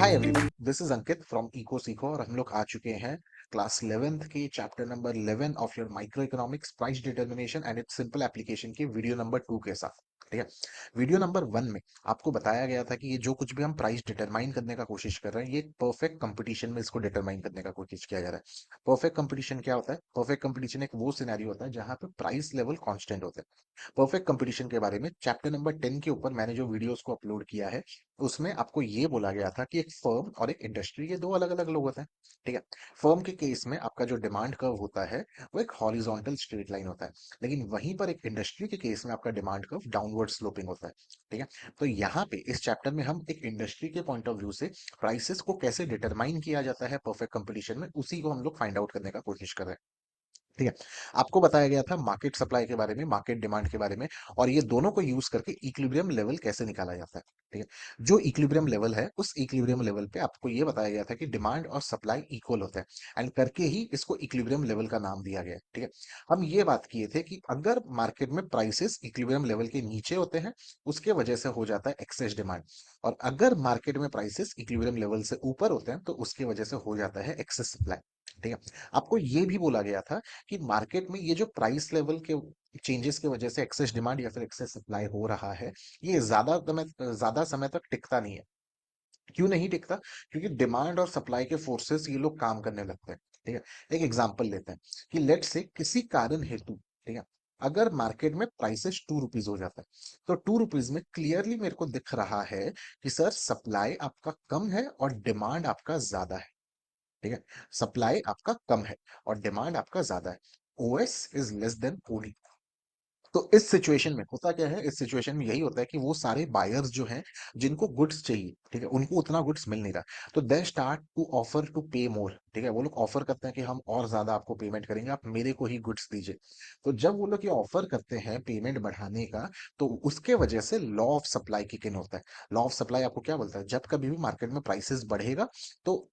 Hi everyone, this is Ankit from eco सीखो और हम लोग आ चुके हैं क्लास 11th के chapter number 11 of your micro economics price determination and it's simple application के वीडियो नंबर 2 के साथ। ठीक है। वीडियो नंबर 1 में आपको बताया गया था कि ये जो कुछ भी हम प्राइस डिटरमाइन करने का कोशिश कर रहे हैं, ये परफेक्ट कंपटीशन में इसको डिटरमाइन करने का कोशिश किया जा रहा है। परफेक्ट कंपटीशन क्या होता है? परफेक्ट कंपटीशन एक वो सिनेरियो होता है जहां पे प्राइस लेवल कांस्टेंट होता है। परफेक्ट कंपटीशन के बारे में चैप्टर नंबर 10 के ऊपर मैंने जो वीडियोस को अपलोड किया है, उसमें आपको ये बोला गया था कि एक फर्म और एक इंडस्ट्री, ये दो अलग अलग लोग होते हैं। ठीक है। फर्म के केस में आपका जो डिमांड कर्व होता है वो एक हॉरिजॉन्टल स्ट्रेट लाइन होता है, लेकिन वहीं पर एक इंडस्ट्री के केस में आपका डिमांड कर्व डाउनवर्ड स्लोपिंग होता है। ठीक है। तो यहाँ पे इस चैप्टर में हम एक इंडस्ट्री के पॉइंट ऑफ व्यू से प्राइसेस को कैसे डिटरमाइन किया जाता है परफेक्ट कंपटीशन में, उसी को हम लोग फाइंड आउट करने का कोशिश कर रहे हैं। ठीक है। आपको बताया गया था मार्केट सप्लाई के बारे में, मार्केट डिमांड के बारे में, और ये दोनों को यूज करके इक्विलिब्रियम लेवल कैसे निकाला जाता है। ठीक है। जो इक्विलिब्रियम लेवल है, उस इक्विलिब्रियम लेवल पे आपको ये बताया गया था कि डिमांड और सप्लाई इक्वल होता है, एंड करके ही इसको इक्विलिब्रियम लेवल का नाम दिया गया है। ठीक है। हम ये बात किए थे कि अगर मार्केट में प्राइसेस इक्विलिब्रियम लेवल के नीचे होते हैं, उसके वजह से हो जाता है एक्सेस डिमांड, और अगर मार्केट में प्राइसेस इक्विलिब्रियम लेवल से ऊपर होते हैं तो उसकी वजह से हो जाता है एक्सेस सप्लाई। ठीक है। आपको ये भी बोला गया था कि मार्केट में ये जो प्राइस लेवल के चेंजेस की वजह से एक्सेस डिमांड या फिर एक्सेस सप्लाई हो रहा है, ये ज्यादा समय तक टिकता नहीं है। क्यों नहीं टिकता? क्योंकि डिमांड और सप्लाई के फोर्सेस ये लोग काम करने लगते हैं। ठीक है। एक एग्जांपल लेते हैं कि लेट से किसी कारण हेतु, ठीक है, अगर मार्केट में प्राइसेस 2 रुपीज हो जाता है, तो 2 रुपीज में क्लियरली मेरे को दिख रहा है कि सर सप्लाई आपका कम है और डिमांड आपका ज्यादा है। ठीक है। सप्लाई आपका कम है और डिमांड आपका ज्यादा है। OS is less than OD. तो इस सिचुएशन में होता क्या है? इस सिचुएशन में यही होता है कि वो सारे बायर्स जो हैं, जिनको गुड्स चाहिए, ठीक है, उनको उतना गुड्स मिल नहीं रहा, तो they start to offer to pay more. ठीक है। वो लोग ऑफर करते हैं कि हम और ज्यादा आपको पेमेंट करेंगे, आप मेरे को ही गुड्स दीजिए। तो जब वो लोग ये ऑफर करते हैं पेमेंट बढ़ाने का, तो उसके वजह से law of supply kick in होता है। लॉ ऑफ सप्लाई आपको क्या बोलता है? जब कभी भी मार्केट में प्राइसेस बढ़ेगा, तो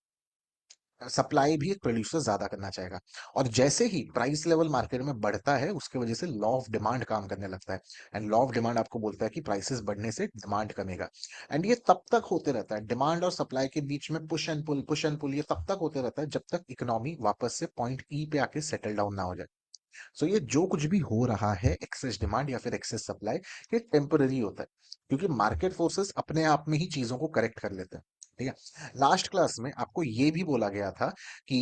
सप्लाई भी एक प्रोड्यूसर ज्यादा करना चाहेगा, और जैसे ही प्राइस लेवल मार्केट में बढ़ता है, उसके वजह से लॉ ऑफ डिमांड काम करने लगता है। एंड लॉ ऑफ डिमांड आपको बोलता है कि प्राइसेस बढ़ने से डिमांड कमेगा। एंड ये तब तक होते रहता है, डिमांड और सप्लाई के बीच में पुश एंड पुल, ये तब तक होते रहता है जब तक इकोनॉमी वापस से पॉइंट ई पे आके सेटल डाउन ना हो जाए। सो ये जो कुछ भी हो रहा है, एक्सेस डिमांड या फिर एक्सेस सप्लाई, ये टेम्पररी होता है, क्योंकि मार्केट फोर्सेस अपने आप में ही चीजों को करेक्ट कर लेते हैं। ठीक है। लास्ट क्लास में आपको ये भी बोला गया था कि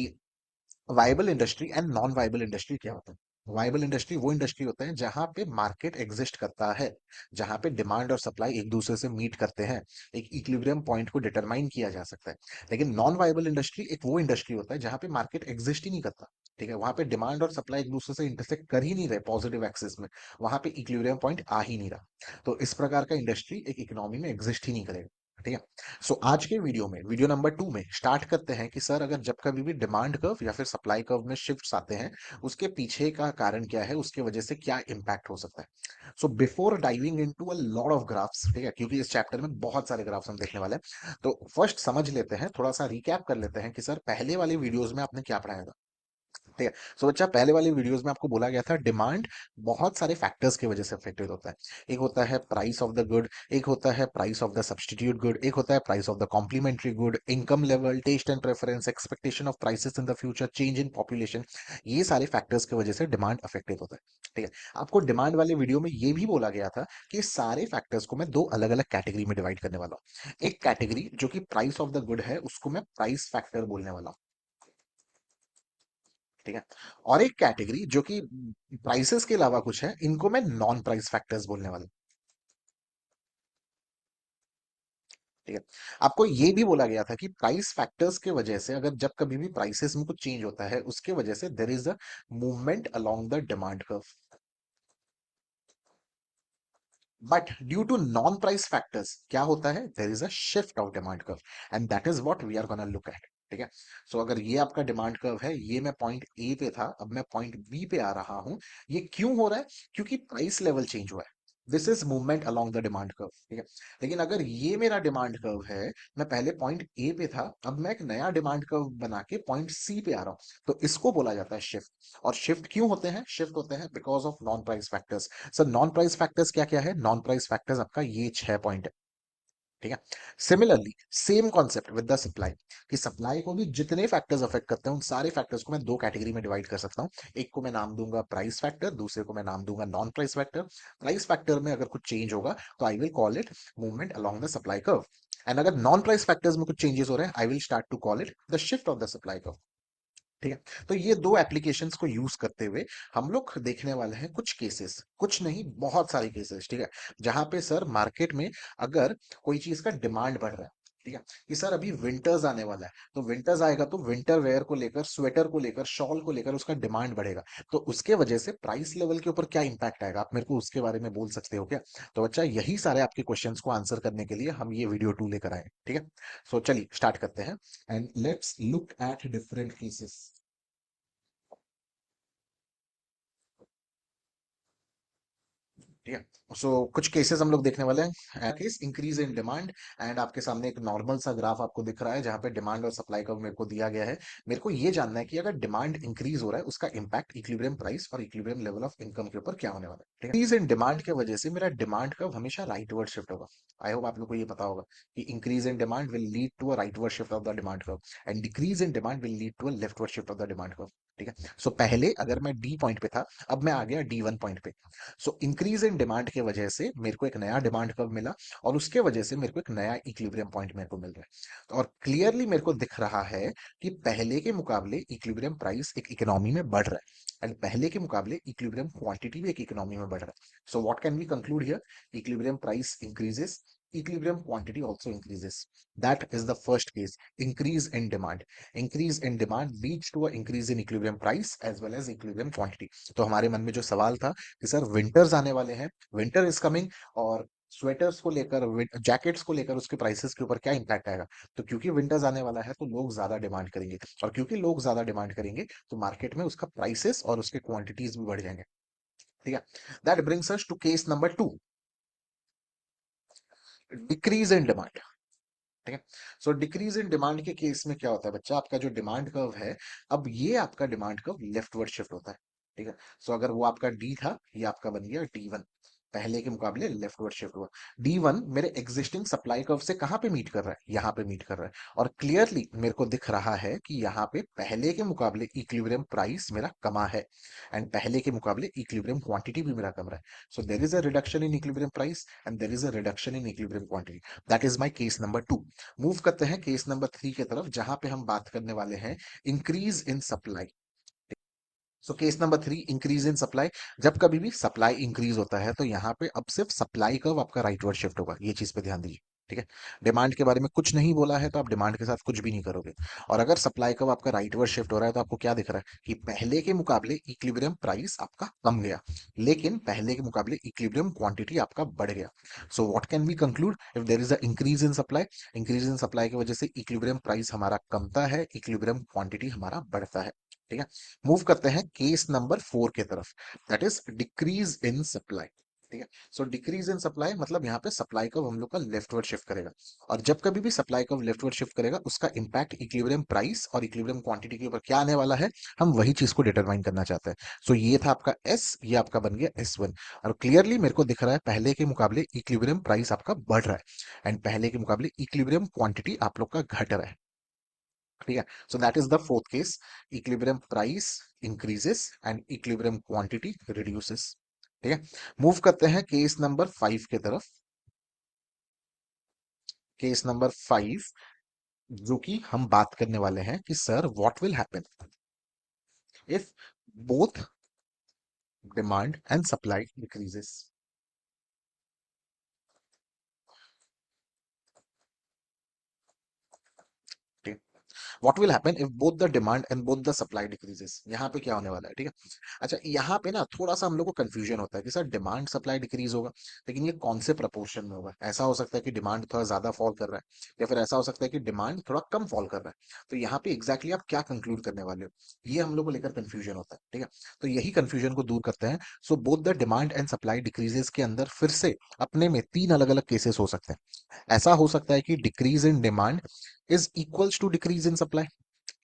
viable industry and non viable industry क्या होता है। वायबल इंडस्ट्री वो इंडस्ट्री होता है जहां पे मार्केट एग्जिस्ट करता है, जहां पे डिमांड और सप्लाई एक दूसरे से मीट करते हैं, एक इक्विलिब्रियम पॉइंट को डिटरमाइन किया जा सकता है। लेकिन नॉन वायबल इंडस्ट्री एक वो इंडस्ट्री होता है जहां पे मार्केट एग्जिस्ट ही नहीं करता। ठीक है। वहां पे डिमांड और सप्लाई एक दूसरे से इंटरसेक्ट कर ही नहीं रहे पॉजिटिव एक्सिस में, वहां पे इक्विलिब्रियम पॉइंट आ ही नहीं रहा। तो इस प्रकार का इंडस्ट्री एक इकोनॉमी में एग्जिस्ट ही नहीं करेगा। ठीक है। सो आज के वीडियो में, वीडियो नंबर 2 में स्टार्ट करते हैं कि सर अगर जब कभी भी डिमांड कर्व या फिर सप्लाई कर्व में शिफ्ट्स आते हैं, उसके पीछे का कारण क्या है, उसके वजह से क्या इंपैक्ट हो सकता है। So before diving into a lot of graphs, ठीक है, क्योंकि इस चैप्टर में बहुत सारे ग्राफ्स हम देखने वाले हैं, तो फर्स्ट समझ लेते हैं, थोड़ा सा रिकैप कर लेते हैं कि सर पहले वाले वीडियोस में आपने क्या पढ़ाया था। ठीक है। सो बच्चा, पहले वाली वीडियोस में आपको बोला गया था डिमांड बहुत सारे फैक्टर्स की वजह से अफेक्टेड होता है। एक होता है प्राइस ऑफ द गुड, एक होता है price of the substitute good, एक होता है price of the complementary good, income level, taste and preference, expectation of prices in the future, change in population. ये सारे फैक्टर्स की वजह से डिमांड अफेक्टेड होता है। ठीक है। आपको डिमांड वाले वीडियो में ये भी बोला गया था कि सारे फैक्टर्स को मैं दो अलग अलग कैटेगरी में डिवाइड करने वाला हूँ। एक कैटेगरी जो कि प्राइस ऑफ द गुड है, उसको मैं प्राइस फैक्टर बोलने वाला हूँ। ठीक है। और एक कैटेगरी जो कि प्राइसेस के अलावा कुछ है, इनको मैं नॉन प्राइस फैक्टर्स बोलने वाला हूं। ठीक है। आपको ये भी बोला गया था कि प्राइस फैक्टर्स के वजह से, अगर जब कभी भी प्राइसेस में कुछ चेंज होता है, उसके वजह से there is a movement along the demand curve, but due to non price factors क्या होता है? There is a shift of demand curve, and that is what we are gonna look at. ठीक है। सो अगर ये आपका डिमांड कर्व है, ये मैं पॉइंट ए पे था, अब मैं पॉइंट बी पे आ रहा हूं। ये क्यों हो रहा है? क्योंकि प्राइस लेवल चेंज हुआ है। This is movement along the demand curve. ठीक है। लेकिन अगर ये मेरा डिमांड कर्व है, मैं पहले पॉइंट ए पे था, अब मैं एक नया डिमांड कर्व बना के पॉइंट सी पे आ रहा हूं, तो इसको बोला जाता है शिफ्ट। और शिफ्ट क्यों होते हैं? शिफ्ट होते हैं because of non price factors. Sir non price factors क्या क्या है? नॉन प्राइस फैक्टर्स आपका ये 6 पॉइंट है। ठीक है। Similarly same concept with the supply, कि सप्लाई को भी जितने फैक्टर्स अफेक्ट करते हैं उन सारे फैक्टर्स को मैं दो कैटेगरी में डिवाइड कर सकता हूँ। एक को मैं नाम दूंगा प्राइस फैक्टर, दूसरे को मैं नाम दूंगा non price factor. Price factor में अगर कुछ चेंज होगा तो I will call it movement along the supply curve, and अगर नॉन प्राइस फैक्टर्स में कुछ चेंजेस हो रहे हैं I will start to call it the shift of the supply curve. ठीक है। तो ये दो एप्लीकेशंस को यूज करते हुए हम लोग देखने वाले हैं कुछ केसेस, कुछ नहीं बहुत सारे केसेस, ठीक है, जहां पे सर मार्केट में अगर कोई चीज का डिमांड बढ़ रहा है, ठीक है, कि सर अभी विंटर्स आने वाला है, तो विंटर्स आएगा तो विंटर वेयर को लेकर, स्वेटर को लेकर, शॉल को लेकर उसका डिमांड बढ़ेगा, तो उसके वजह से प्राइस लेवल के ऊपर क्या इंपैक्ट आएगा, आप मेरे को उसके बारे में बोल सकते हो क्या? तो बच्चा यही सारे आपके क्वेश्चंस को आंसर करने के लिए हम ये वीडियो 2 लेकर आए, ठीक है। सो चलिए स्टार्ट करते हैं and let's look at different cases. ठीक है। सो कुछ केसेस हम लोग देखने वाले हैं। Case increase in demand, and आपके सामने एक नॉर्मल सा ग्राफ आपको दिख रहा है जहां पे डिमांड और सप्लाई का मेरे को दिया गया है। मेरे को ये जानना है कि अगर डिमांड इंक्रीज हो रहा है उसका इंपैक्ट इक्विलिब्रियम प्राइस और इक्विलिब्रियम लेवल ऑफ इनकम के ऊपर क्या होने वाला है। ठीक है। इंक्रीज इन डिमांड के वजह से मेरा डिमांड कर्व हमेशा राइटवर्ड शिफ्ट होगा। आई होप आप लोग को ये पता होगा कि increase in demand will lead to a rightward shift of the demand curve, and decrease in demand will lead to a leftward shift of the demand curve. ठीक है। सो पहले अगर मैं डी पॉइंट पे था, अब मैं आ गया D1 पॉइंट पे। सो इंक्रीज इन डिमांड की वजह से मेरे को एक नया डिमांड कर्व मिला, और उसके वजह से मेरे को एक नया इक्विलिब्रियम पॉइंट मेरे को मिल रहा है, और क्लियरली मेरे को दिख रहा है कि पहले के मुकाबले इक्विलिब्रियम प्राइस एक इकोनॉमी में बढ़ रहा है, एंड पहले के मुकाबले इक्विलिब्रियम क्वांटिटी भी एक इकोनॉमी में बढ़ रहा है। So what can we conclude here? Equilibrium price increases, equilibrium quantity also increases. That is the first case, increase in demand. Increase in demand leads to a increase in equilibrium price as well as equilibrium quantity. तो हमारे मन में जो सवाल था कि sir winters आने वाले हैं, विंटर इज कमिंग, और स्वेटर्स को लेकर, जैकेट्स को लेकर उसके प्राइसेस के ऊपर क्या इंपैक्ट आएगा? तो क्योंकि विंटर्स आने वाला है तो लोग ज्यादा डिमांड करेंगे, और क्योंकि लोग ज्यादा डिमांड करेंगे तो मार्केट में उसका प्राइसेस और उसके क्वांटिटीज भी बढ़ जाएंगे। ठीक है। That brings us to case number 2, decrease in demand. ठीक है। सो डिक्रीज इन डिमांड के केस में क्या होता है बच्चा, आपका जो डिमांड कर्व है, अब ये आपका डिमांड कर्व लेफ्टवर्ड शिफ्ट होता है। ठीक है। सो अगर वो आपका डी था, ये आपका बन गया D1, पहले के मुकाबले लेफ्टवर्ड शिफ्ट हुआ। D1 मेरे एग्जिस्टिंग सप्लाई कर्व से कहां पे मीट कर रहा है? यहाँ पे मीट कर रहा है, और क्लियरली मेरे को दिख रहा है कि यहाँ पे पहले के मुकाबले इक्विलिब्रियम प्राइस मेरा कमा है, एंड पहले के मुकाबले इक्विलिब्रियम क्वांटिटी भी मेरा कम रहा है। So there is a reduction in equilibrium price and there is a reduction in equilibrium quantity. That is my case number 2। Move करते हैं केस नंबर 3 की तरफ, जहां पे हम बात करने वाले हैं increase in supply. So case number 3, increase in supply. जब कभी भी सप्लाई इंक्रीज होता है तो यहाँ पे अब सिर्फ सप्लाई कर्व आपका राइटवर्ड शिफ्ट होगा, ये चीज पे ध्यान दीजिए। ठीक है। डिमांड के बारे में कुछ नहीं बोला है तो आप डिमांड के साथ कुछ भी नहीं करोगे, और अगर सप्लाई कर्व आपका राइटवर्ड शिफ्ट हो रहा है तो आपको क्या दिख रहा है कि पहले के मुकाबले इक्विलिब्रियम प्राइस आपका कम गया, लेकिन पहले के मुकाबले इक्विलिब्रियम क्वांटिटी आपका बढ़ गया। So what can we conclude? If there is a increase in supply, increase in supply की वजह से इक्विलिब्रियम प्राइस हमारा कमता है, इक्विलिब्रियम क्वांटिटी हमारा बढ़ता है। ठीक है। मूव करते हैं केस नंबर 4 के तरफ, that is decrease in supply. ठीक है। सो डिक्रीज इन सप्लाई मतलब यहाँ पे सप्लाई कर्व हम लोग का लेफ्टवर्ड शिफ्ट करेगा, और जब कभी भी सप्लाई कर्व लेफ्टवर्ड शिफ्ट करेगा उसका इंपैक्ट इक्विलिब्रियम प्राइस और इक्विलिब्रियम क्वांटिटी के ऊपर क्या आने वाला है, हम वही चीज को डिटरमाइन करना चाहते हैं। सो ये था आपका S, ये आपका बन गया S1, और क्लियरली मेरे को दिख रहा है पहले के मुकाबले इक्विलिब्रियम प्राइस आपका बढ़ रहा है, एंड पहले के मुकाबले इक्विलिब्रियम क्वांटिटी आप लोग का घट रहा है। ठीक है। So that is the fourth case, equilibrium price increases and equilibrium quantity reduces. ठीक है। मूव करते हैं केस नंबर 5 की तरफ। केस नंबर 5, जो कि हम बात करने वाले हैं कि sir what will happen if both demand and supply decreases. What will happen if both the demand and both the supply decreases? यहाँ पे क्या होने वाला है? ठीक है। अच्छा, यहाँ पे ना थोड़ा सा हम लोग को कंफ्यूजन होता है कि सर डिमांड सप्लाई डिक्रीज होगा, लेकिन ये कौन से प्रपोर्शन में होगा? ऐसा हो सकता है कि डिमांड थोड़ा ज्यादा फॉल कर रहा है, या फिर ऐसा हो सकता है कि डिमांड थोड़ा कम फॉल कर रहा है। तो यहाँ पे एग्जैक्टली आप क्या कंक्लूड करने वाले हो, ये हम लोग को लेकर कंफ्यूजन होता है। ठीक है। तो यही कंफ्यूजन को दूर करते हैं। So both the demand and supply decreases के अंदर फिर से अपने में तीन अलग अलग केसेस हो सकते हैं। ऐसा हो सकता है कि decrease in demand is equals to decrease in supply,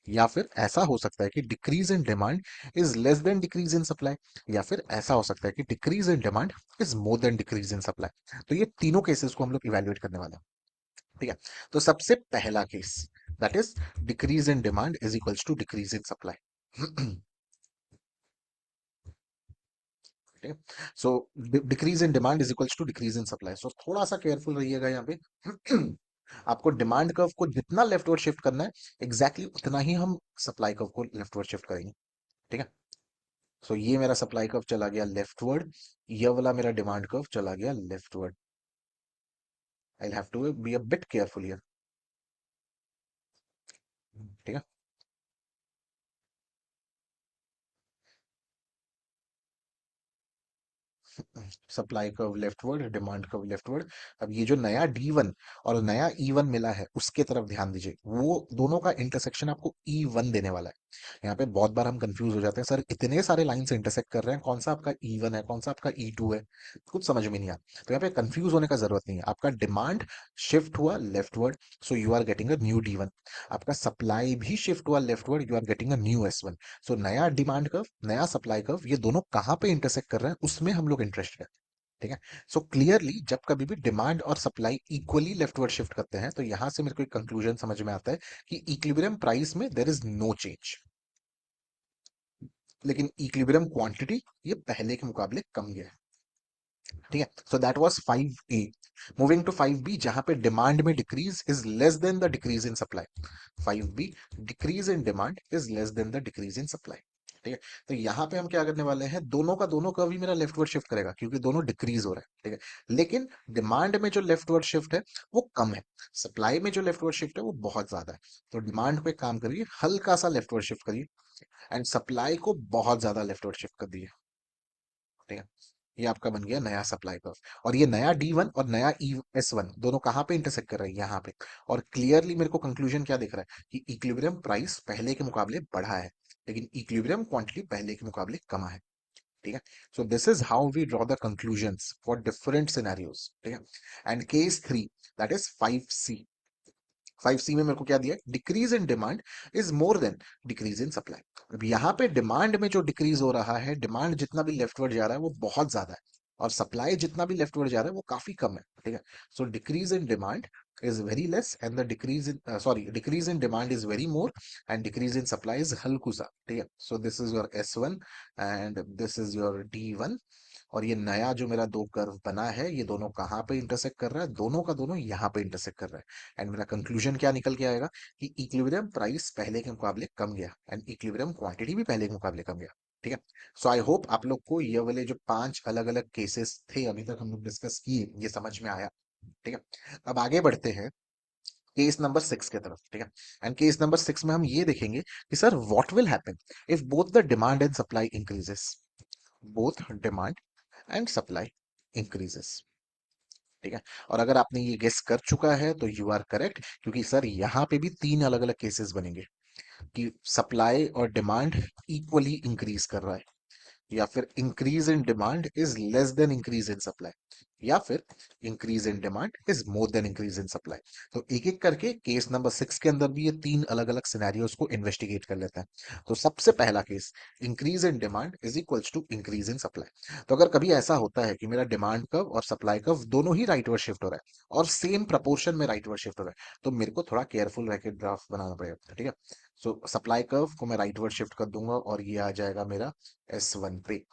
या फिर ऐसा हो सकता है कि decrease in demand is less than decrease in supply, या फिर ऐसा हो सकता है कि decrease in demand is more than decrease in supply. तो ये तीनों केसेस को हम लोग इवेल्युएट करने वाले हैं। ठीक है। तो सबसे पहला case, that is decrease in demand is equals to decrease in supply. ठीक है। So decrease in demand is equals to decrease in supply. So थोड़ा सा केयरफुल रहिएगा यहाँ पे। आपको डिमांड कर्व को जितना लेफ्टवर्ड शिफ्ट करना है, एग्जैक्टली उतना ही हम सप्लाई कर्व को लेफ्टवर्ड शिफ्ट करेंगे। ठीक है। सो ये मेरा सप्लाई कर्व चला गया लेफ्टवर्ड, ये वाला मेरा डिमांड कर्व चला गया leftward. I have to be a bit careful here. ठीक है। Supply curve leftward, demand curve leftward. अब ये जो नया D1 और नया E1 मिला है उसके तरफ ध्यान दीजिए, वो दोनों का इंटरसेक्शन आपको E1 देने वाला है। यहाँ पे बहुत बार हम कंफ्यूज हो जाते हैं, सर इतने सारे लाइन से इंटरसेक्ट कर रहे हैं, कौन सा आपका E1 है, कौन सा आपका E2 है, कुछ समझ में नहीं आता। तो यहाँ पे कंफ्यूज होने का जरूरत नहीं है। आपका डिमांड शिफ्ट हुआ leftward, so you are getting a new D1। आपका सप्लाई भी शिफ्ट हुआ leftward, you are getting a new S1। सो नया डिमांड कर्व, नया सप्लाई कर्व, ये दोनों कहाँ पे इंटरसेक्ट कर रहे हैं उसमें हम लोग इंटरेस्टेड है। ठीक है। सो क्लियरली जब कभी भी डिमांड और सप्लाई इक्वली लेफ्टवर्ड शिफ्ट करते हैं, तो यहां से मेरे को एक कंक्लूजन समझ में आता है कि इक्विलिब्रियम प्राइस में देयर इज नो चेंज, लेकिन इक्विलिब्रियम क्वांटिटी ये पहले के मुकाबले कम गया है। ठीक है। So that was 5A। Moving to 5B, जहां पे डिमांड में decrease is less than the decrease in supply. 5B, decrease in demand is less than the decrease in supply. ठीक है। तो यहाँ पे हम क्या करने वाले हैं, दोनों का दोनों कर्व ही मेरा लेफ्टवर्ड शिफ्ट करेगा क्योंकि दोनों डिक्रीज हो रहा है। ठीक है। लेकिन डिमांड में जो लेफ्टवर्ड शिफ्ट है वो कम है, सप्लाई में जो लेफ्टवर्ड शिफ्ट है वो बहुत ज्यादा है। तो डिमांड पे काम करिए, हल्का सा लेफ्टवर्ड शिफ्ट करिए, एंड सप्लाई को बहुत ज्यादा लेफ्टवर्ड शिफ्ट कर दिए। ठीक है। ये आपका बन गया नया सप्लाई कर्व। और ये नया D1 और नया S1 दोनों कहाँ पे इंटरसेक्ट कर रहे हैं, यहाँ पे। और क्लियरली मेरे को कंक्लूजन क्या दिख रहा है कि इक्विलिब्रियम प्राइस पहले के मुकाबले बढ़ा है, लेकिन इक्विलिब्रियम क्वांटिटी पहले के मुकाबले कम है। ठीक है। So this is how we draw the conclusions for different scenarios. ठीक है। And case 3, that is 5C। 5C में मेरे को क्या दिया, decrease in demand is more than decrease in supply. अब यहाँ पे डिमांड में जो डिक्रीज हो रहा है, डिमांड जितना भी लेफ्टवर्ड जा रहा है वो बहुत ज्यादा है, और सप्लाई जितना भी लेफ्टवर्ड जा रहा है वो काफी कम है। ठीक है। So decrease in demand is very less and the decrease in decrease in demand is very more and decrease in supply is halkusa। ठीक है। so this is your S1 and this is your D1। और ये नया जो मेरा दो curve बना है, ये दोनों कहाँ पे इंटरसेक्ट कर रहा है, दोनों का दोनों यहाँ पे इंटरसेक्ट कर रहा है। एंड मेरा कंक्लूजन क्या निकल के आएगा कि इक्विलिब्रियम प्राइस पहले के मुकाबले कम गया एंड इक्विलिब्रियम क्वांटिटी भी पहले के मुकाबले कम गया। ठीक है। सो आई होप आप लोग को ये वाले जो 5 अलग अलग केसेस थे अभी तक हम लोग डिस्कस किए, ये समझ में आया। ठीक है। अब आगे बढ़ते हैं केस नंबर 6 की तरफ। ठीक है। एंड केस नंबर 6 में हम ये देखेंगे कि sir what will happen if both the demand and supply increases. Both demand and supply increases. ठीक है। और अगर आपने ये गेस कर चुका है तो यू आर करेक्ट, क्योंकि सर यहाँ पे भी 3 अलग अलग केसेस बनेंगे कि सप्लाई और डिमांड इक्वली इंक्रीज कर रहा है, या फिर increase in demand is less than increase in supply, या फिर increase in demand is more than increase in supply. तो एक एक करके केस नंबर 6 के अंदर भी ये 3 अलग अलग सिनेरियोस को इन्वेस्टिगेट कर लेते हैं। तो सबसे पहला case, increase in demand is equals to increase in supply. तो अगर कभी ऐसा होता है कि मेरा डिमांड कर्व और सप्लाई कर्व दोनों ही राइटवर्ड शिफ्ट हो रहा है और सेम प्रपोर्शन में राइटवर्ड शिफ्ट हो रहा है, तो मेरे को थोड़ा केयरफुल रह के ग्राफ बनाना पड़ेगा। ठीक है। सो सप्लाई कर्व को मैं राइटवर्ड शिफ्ट कर दूंगा और ये आ जाएगा मेरा S1 पे,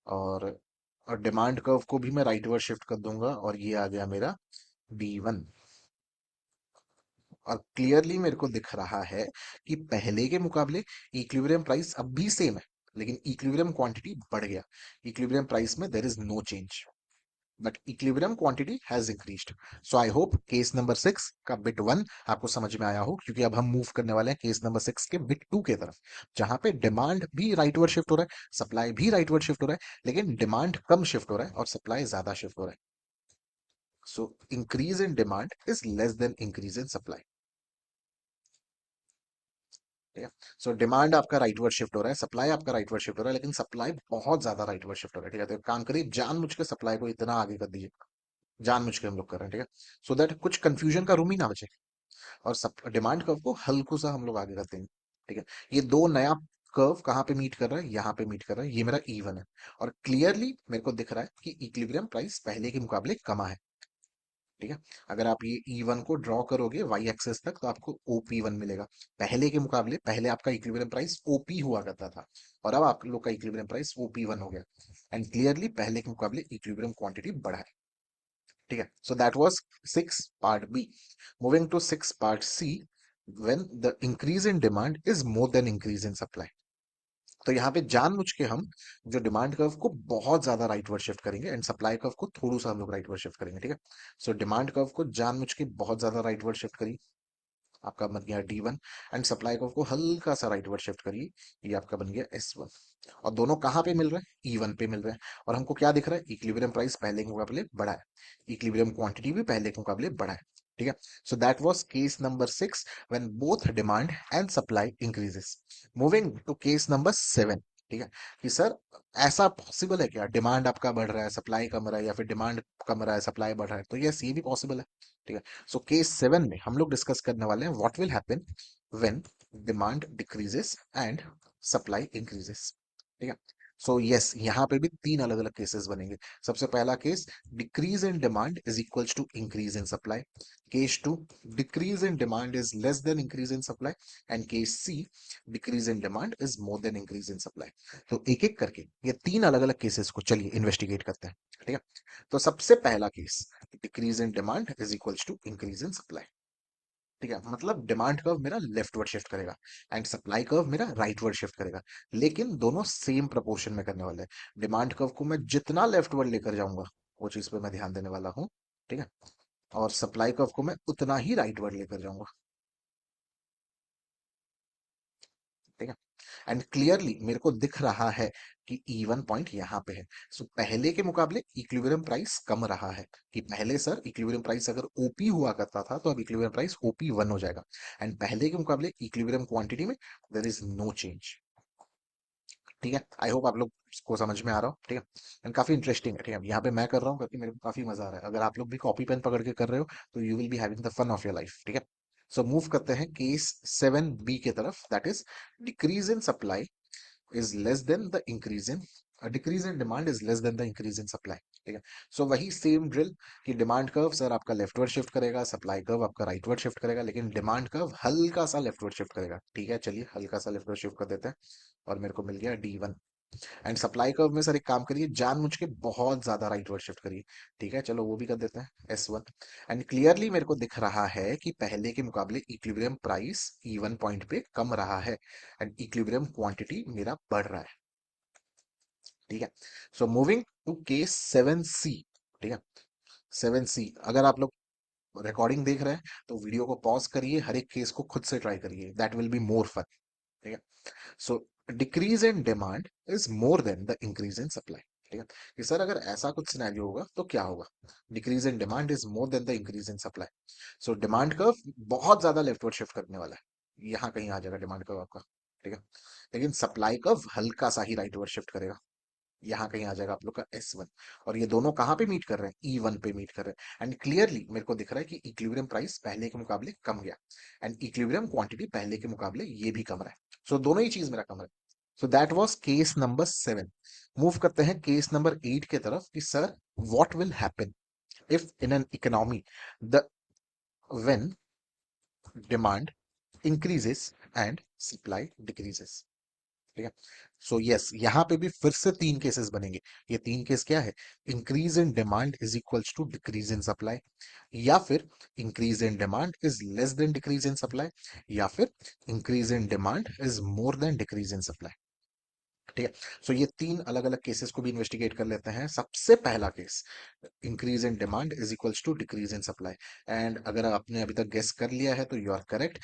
और डिमांड कर्व को भी मैं राइटवर्ड शिफ्ट कर दूंगा और ये आ गया मेरा D1। और क्लियरली मेरे को दिख रहा है कि पहले के मुकाबले इक्विलिब्रियम प्राइस अब भी सेम है, लेकिन इक्विलिब्रियम क्वांटिटी बढ़ गया। इक्विलिब्रियम प्राइस में there is no change, but equilibrium quantity has increased. So I hope case number 6 का बिट 1 आपको समझ में आया हो, क्योंकि अब हम मूव करने वाले हैं केस नंबर 6 के बिट 2 के तरफ, जहां पे डिमांड भी राइटवर्ड शिफ्ट हो रहा है, सप्लाई भी राइटवर्ड शिफ्ट हो रहा है, लेकिन डिमांड कम शिफ्ट हो रहा है और सप्लाई ज्यादा शिफ्ट हो रहा है। So increase in demand is less than increase in supply. ठीक है। सो डिमांड आपका राइटवर्ड शिफ्ट हो रहा है, सप्लाई आपका राइटवर्ड शिफ्ट हो रहा है, लेकिन सप्लाई बहुत ज्यादा राइटवर्ड शिफ्ट हो रहा है। ठीक है। तो एक काम करिए, जानबूझ के सप्लाई को इतना आगे कर दीजिए, जानबूझ के हम लोग कर रहे हैं। ठीक है। सो दैट कुछ कंफ्यूजन का रूम ही ना बचे, और सब डिमांड कर्व को हल्कू सा हम लोग आगे करते हैं। ठीक है। ये दो नया कर्व कहाँ पे मीट कर रहा है, यहाँ पे मीट कर रहा है, ये मेरा E1 है। और क्लियरली मेरे को दिख रहा है कि इक्विलिब्रियम प्राइस पहले के मुकाबले कमा है। ठीक है। अगर आप ये E1 को ड्रॉ करोगे वाई एक्सेस तक तो आपको OP1 मिलेगा। पहले के मुकाबले पहले आपका इक्विलिब्रियम प्राइस OP हुआ करता था और अब आप लोग का इक्विलिब्रियम प्राइस OP1 हो गया। एंड क्लियरली पहले के मुकाबले इक्विलिब्रियम क्वांटिटी बढ़ा है। ठीक है। So that was 6 part B। Moving to 6 part C, when the increase in demand is more than increase in supply. तो यहाँ पे जानबूझ के हम जो डिमांड कर्व को बहुत ज्यादा राइटवर्ड शिफ्ट करेंगे एंड सप्लाई कर्व को थोड़ा सा हम लोग राइटवर्ड शिफ्ट करेंगे। ठीक है। सो डिमांड कर्व को जानबूझ के बहुत ज्यादा राइटवर्ड शिफ्ट करिए, आपका बन गया D1। एंड सप्लाई कर्व को हल्का सा राइटवर्ड शिफ्ट करिए, ये आपका बन गया S1। और दोनों कहाँ पे मिल रहे हैं? E1 पे मिल रहे हैं। और हमको क्या दिख रहा है? इक्विलिब्रियम प्राइस पहले के मुकाबले बढ़ा है, इक्विलिब्रियम क्वांटिटी भी पहले के मुकाबले बढ़ा है। ठीक है। So that was case number 6 when both demand and supply increases. Moving to case number 7। ठीक है, कि सर ऐसा पॉसिबल है क्या डिमांड आपका बढ़ रहा है सप्लाई कम रहा है, या फिर डिमांड कम रहा है सप्लाई बढ़ रहा है? तो यस, ये भी पॉसिबल है। ठीक है। सो केस 7 में हम लोग डिस्कस करने वाले हैं what will happen when demand decreases and supply increases. ठीक है। सो यस, यहाँ पे भी तीन अलग अलग केसेस बनेंगे। सबसे पहला case, decrease in demand is equals to increase in supply. Case 2, decrease in demand is less than increase in supply. And case C, decrease in demand is more than increase in supply. तो एक एक करके ये तीन अलग अलग cases को चलिए इन्वेस्टिगेट करते हैं। ठीक है। तो सबसे पहला case, decrease in demand is equals to increase in supply. ठीक है, मतलब डिमांड कर्व मेरा लेफ्टवर्ड शिफ्ट करेगा एंड सप्लाई कर्व मेरा राइटवर्ड शिफ्ट करेगा, लेकिन दोनों सेम प्रोपोर्शन में करने वाले हैं। डिमांड कर्व को मैं जितना लेफ्टवर्ड लेकर जाऊंगा वो चीज पे मैं ध्यान देने वाला हूँ। ठीक है। और सप्लाई कर्व को मैं उतना ही राइटवर्ड लेकर जाऊंगा। ठीक है। एंड क्लियरली मेरे को दिख रहा है कि E1 पॉइंट यहाँ पे है। सो पहले के मुकाबले इक्विलिब्रियम प्राइस कम रहा है, कि पहले सर इक्विलिब्रियम प्राइस अगर OP हुआ करता था तो अब इक्विलिब्रियम प्राइस OP1 हो जाएगा। एंड पहले के मुकाबले इक्विलिब्रियम क्वांटिटी में देयर इज नो चेंज। ठीक है। आई होप आप लोग को समझ में आ रहा हो। ठीक है। एंड काफी इंटरेस्टिंग है। ठीक है, यहाँ पे मैं कर रहा हूँ क्योंकि मेरे को काफी मजा आ रहा है। अगर आप लोग भी कॉपी पेन पकड़ के कर रहे हो तो you will be having the fun of your life. ठीक है। सो मूव करते हैं केस 7B के तरफ, that is decrease in supply is less than the increase in a decrease in demand is less than the increase in supply। ठीक है। सो वही same drill कि डिमांड कर्व सर आपका leftward shift करेगा, supply curve आपका rightward shift करेगा, लेकिन demand curve हल्का सा लेफ्टवर्ड शिफ्ट करेगा। ठीक है, चलिए हल्का सा लेफ्टवर्ड शिफ्ट कर देते हैं और मेरे को मिल गया D1। एंड सप्लाई कर्व में सर एक काम करिए, जानबूझ के बहुत ज्यादा राइटवर्ड शिफ्ट करिए। ठीक है, चलो वो भी कर देते हैं S1। एंड क्लियरली मेरे को दिख रहा है कि पहले के मुकाबले इक्विलिब्रियम प्राइस E1 पॉइंट पे कम रहा है एंड इक्विलिब्रियम क्वांटिटी मेरा बढ़ रहा है। ठीक है। So moving to case 7C। ठीक है। 7C, अगर आप लोग रिकॉर्डिंग देख रहे हैं तो वीडियो को पॉज करिए, हर एक केस को खुद से ट्राई करिए, that will be more fun. ठीक है। So decrease in demand is more than the increase in supply. ठीक है, कि सर अगर ऐसा कुछ सिनेरियो होगा तो क्या होगा? Decrease in demand is more than the increase in supply. So demand curve बहुत ज्यादा लेफ्टवर्ड शिफ्ट करने वाला है, यहाँ कहीं आ जाएगा डिमांड कर्व आपका। ठीक है, लेकिन सप्लाई कर्व हल्का सा ही राइटवर्ड शिफ्ट करेगा, यहाँ कहीं आ जाएगा आप लोग का S1। और ये दोनों कहाँ पे मीट कर रहे हैं? E1 पे मीट कर रहे हैं। एंड क्लियरली मेरे को दिख रहा है कि इक्विलिब्रियम प्राइस पहले के मुकाबले कम गया एंड इक्विलिब्रियम क्वांटिटी पहले के मुकाबले ये भी कम रहा है। सो दोनों ही चीज मेरा कम रहा है। So that was case number 7। Move करते हैं केस नंबर 8 के तरफ कि sir what will happen if in an economy the when demand increases and supply decreases. ठीक है। सो यस, यहाँ पे भी फिर से तीन केसेस बनेंगे। ये तीन केस क्या है? Increase in demand is equals to decrease in supply, या फिर increase in demand is less than decrease in supply, या फिर increase in demand is more than decrease in supply. ठीक है। सो ये तीन अलग अलग केसेस को भी इन्वेस्टिगेट कर लेते हैं। सबसे पहला case, increase in demand is equals to decrease in supply. And अगर आपने अभी तक गेस कर लिया है तो you are correct.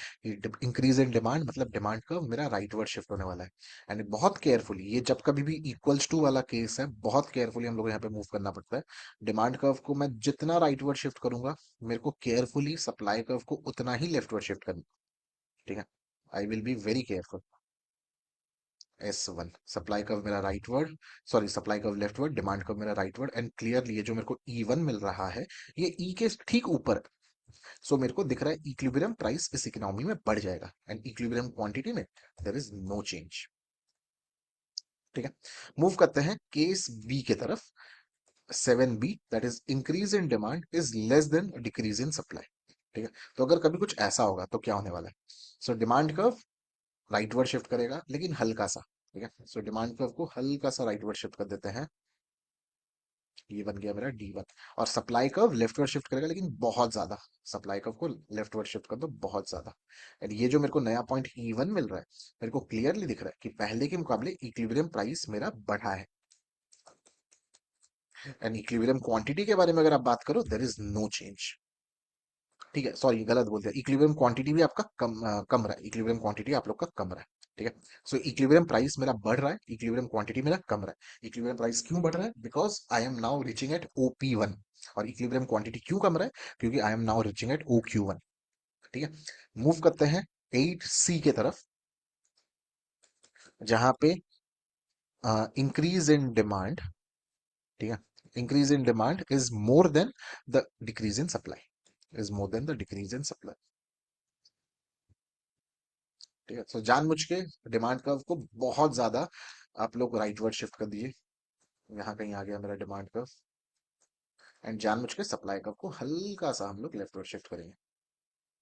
Increase in demand मतलब डिमांड का मेरा राइटवर्ड शिफ्ट होने वाला है। एंड बहुत केयरफुली, ये जब कभी भी इक्वल्स टू वाला केस है, बहुत केयरफुली हम लोग यहाँ पे मूव करना पड़ता है। डिमांड कर्व को मैं जितना राइटवर्ड शिफ्ट करूंगा, मेरे को केयरफुली सप्लाई कर्व को उतना ही लेफ्टवर्ड शिफ्ट करना। ठीक है, I will be very careful. S1, supply curve मेरा rightward, sorry supply curve leftward, demand curve मेरा राइटवर्ड। एंड क्लियरली ये जो मेरे को E1 मिल रहा है, ये E के ठीक ऊपर है। सो मेरे को दिख रहा है इक्विलिब्रियम प्राइस इस इकोनॉमी में बढ़ जाएगा एंड इक्विलिब्रियम क्वांटिटी में देयर इज नो चेंज। ठीक है। मूव करते हैं केस B के तरफ। 7B, that is increase in demand is less than decrease in supply. ठीक है, तो अगर कभी कुछ ऐसा होगा तो क्या होने वाला है? So demand curve rightward shift करेगा, लेकिन हल्का सा। ठीक है, सो डिमांड कर्व को हल्का सा राइटवर्ड शिफ्ट कर देते हैं, ये बन गया मेरा D1। और सप्लाई कर्व लेफ्टवर्ड शिफ्ट करेगा, लेकिन बहुत ज्यादा। सप्लाई कर्व को लेफ्टवर्ड शिफ्ट कर दो बहुत ज्यादा। एंड ये जो मेरे को नया पॉइंट E1 मिल रहा है, मेरे को क्लियरली दिख रहा है कि पहले के मुकाबले इक्विलिब्रियम प्राइस मेरा बढ़ा है। एंड इक्विलिब्रियम क्वांटिटी के बारे में अगर आप बात करो, देयर इज नो चेंज। ठीक है, सॉरी गलत बोल दिया, इक्विलिब्रियम क्वांटिटी भी आपका कम रहा है। इक्विलिब्रियम क्वांटिटी आप लोग का कम रहा है। ठीक है, सो इक्विलिब्रियम प्राइस मेरा बढ़ रहा है, इक्विलिब्रियम क्वांटिटी मेरा कम रहा है। इक्विलिब्रियम प्राइस क्यों बढ़ रहा है? Because I am now reaching at OP1। और इक्विलिब्रियम क्वांटिटी क्यों कम रहा है? क्योंकि I am now reaching at OQ1। ठीक है, मूव करते हैं 8C के तरफ, जहां पे इंक्रीज इन डिमांड, ठीक है, increase in demand is more than the decrease in supply, is more than the decrease in supply. ठीक है, तो जानबूझ के डिमांड कर्व को बहुत ज्यादा आप लोग राइटवर्ड शिफ्ट कर दिए। यहाँ कहीं आ गया मेरा डिमांड कर्व। एंड जानबूझ के सप्लाई कर्व को हल्का सा हम लोग लेफ्टवर्ड शिफ्ट करेंगे।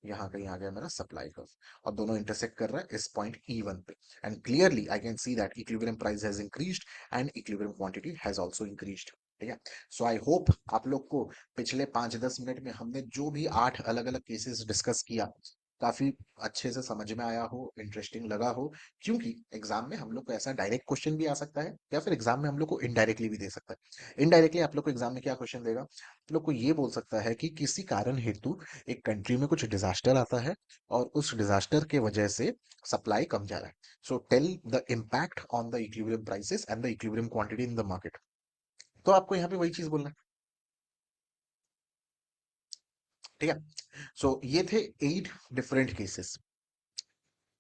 यहाँ कहीं आ गया मेरा सप्लाई कर्व, और दोनों इंटरसेक्ट कर रहा है इस पॉइंट E1 पे। And clearly I can see that equilibrium price has increased and equilibrium quantity has also increased. ठीक है, सो आई होप आप लोग को पिछले 5-10 मिनट में हमने जो भी 8 अलग अलग केसेस डिस्कस किया, काफी अच्छे से समझ में आया हो, इंटरेस्टिंग लगा हो। क्योंकि एग्जाम में हम लोग को ऐसा डायरेक्ट क्वेश्चन भी आ सकता है, या फिर एग्जाम में हम लोग को इनडायरेक्टली भी दे सकता है। इनडायरेक्टली आप लोग को एग्जाम में क्या क्वेश्चन देगा? आप लोग को ये बोल सकता है कि किसी कारण हेतु एक कंट्री में कुछ डिजास्टर आता है, और उस डिजास्टर के वजह से सप्लाई कम जा रहा है। So tell the impact on the equilibrium prices and the equilibrium quantity in the market. तो आपको यहाँ पे वही चीज बोलना है। ठीक है, सो ये थे 8 डिफरेंट केसेस।